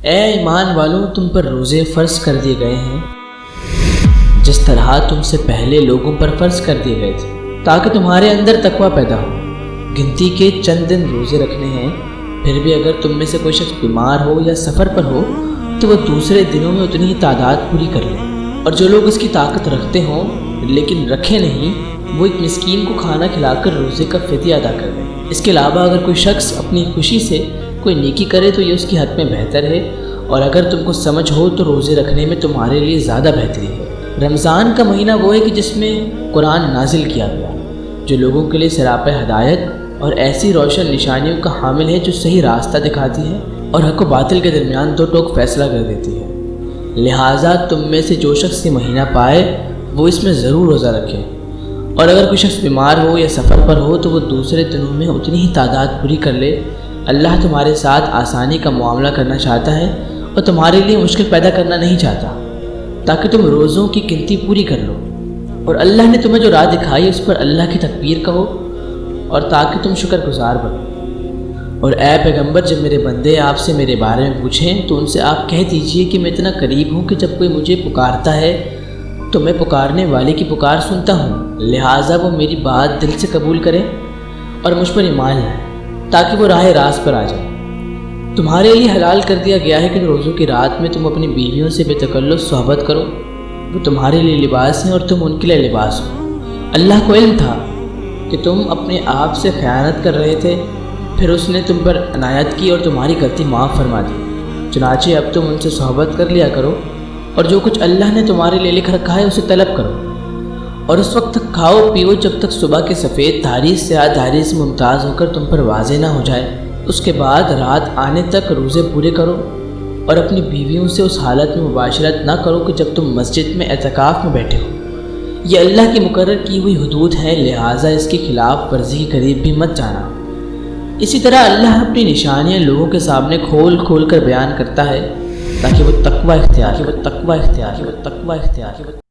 اے ایمان والوں، تم پر روزے فرض کر دیے گئے ہیں جس طرح تم سے پہلے لوگوں پر فرض کر دیے گئے تھے، تاکہ تمہارے اندر تقوی پیدا ہو۔ گنتی کے چند دن روزے رکھنے ہیں، پھر بھی اگر تم میں سے کوئی شخص بیمار ہو یا سفر پر ہو تو وہ دوسرے دنوں میں اتنی ہی تعداد پوری کر لے، اور جو لوگ اس کی طاقت رکھتے ہوں لیکن رکھے نہیں، وہ ایک مسکین کو کھانا کھلا کر روزے کا فدیہ ادا کر دیں۔ اس کے علاوہ اگر کوئی شخص اپنی خوشی سے کوئی نیکی کرے تو یہ اس کے حق میں بہتر ہے، اور اگر تم کو سمجھ ہو تو روزے رکھنے میں تمہارے لیے زیادہ بہتری ہے۔ رمضان کا مہینہ وہ ہے کہ جس میں قرآن نازل کیا گیا، جو لوگوں کے لیے سراپا ہدایت اور ایسی روشن نشانیوں کا حامل ہے جو صحیح راستہ دکھاتی ہے اور حق و باطل کے درمیان دو ٹوک فیصلہ کر دیتی ہے۔ لہٰذا تم میں سے جو شخص یہ مہینہ پائے وہ اس میں ضرور روزہ رکھے، اور اگر کوئی شخص بیمار ہو یا سفر پر ہو تو وہ دوسرے دنوں میں اتنی ہی تعداد پوری کر لے۔ اللہ تمہارے ساتھ آسانی کا معاملہ کرنا چاہتا ہے اور تمہارے لیے مشکل پیدا کرنا نہیں چاہتا، تاکہ تم روزوں کی گنتی پوری کر لو، اور اللہ نے تمہیں جو راہ دکھائی اس پر اللہ کی تکبیر کہو، اور تاکہ تم شکر گزار بنو۔ اور اے پیغمبر، جب میرے بندے آپ سے میرے بارے میں پوچھیں تو ان سے آپ کہہ دیجئے کہ میں اتنا قریب ہوں کہ جب کوئی مجھے پکارتا ہے تو میں پکارنے والے کی پکار سنتا ہوں، لہٰذا وہ میری بات دل سے قبول کرے اور مجھ پر ایمان لائے تاکہ وہ راہ راست پر آ جائے۔ تمہارے لیے حلال کر دیا گیا ہے کہ روزوں کی رات میں تم اپنی بیویوں سے بے تکلف صحبت کرو، وہ تمہارے لیے لباس ہیں اور تم ان کے لیے لباس ہو۔ اللہ کو علم تھا کہ تم اپنے آپ سے خیانت کر رہے تھے، پھر اس نے تم پر عنایت کی اور تمہاری غلطی معاف فرما دی، چنانچہ اب تم ان سے صحبت کر لیا کرو، اور جو کچھ اللہ نے تمہارے لیے لکھ رکھا ہے اسے طلب کرو، اور اس وقت تک کھاؤ پیو جب تک صبح کے سفید دھاری سیاہ دھاری سے ممتاز ہو کر تم پر واضح نہ ہو جائے۔ اس کے بعد رات آنے تک روزے پورے کرو، اور اپنی بیویوں سے اس حالت میں مباشرت نہ کرو کہ جب تم مسجد میں اعتکاف میں بیٹھے ہو۔ یہ اللہ کی مقرر کی ہوئی حدود ہے، لہٰذا اس کی خلاف ورزی کے قریب بھی مت جانا۔ اسی طرح اللہ اپنی نشانیاں لوگوں کے سامنے کھول کھول کر بیان کرتا ہے تاکہ وہ تقوی اختیار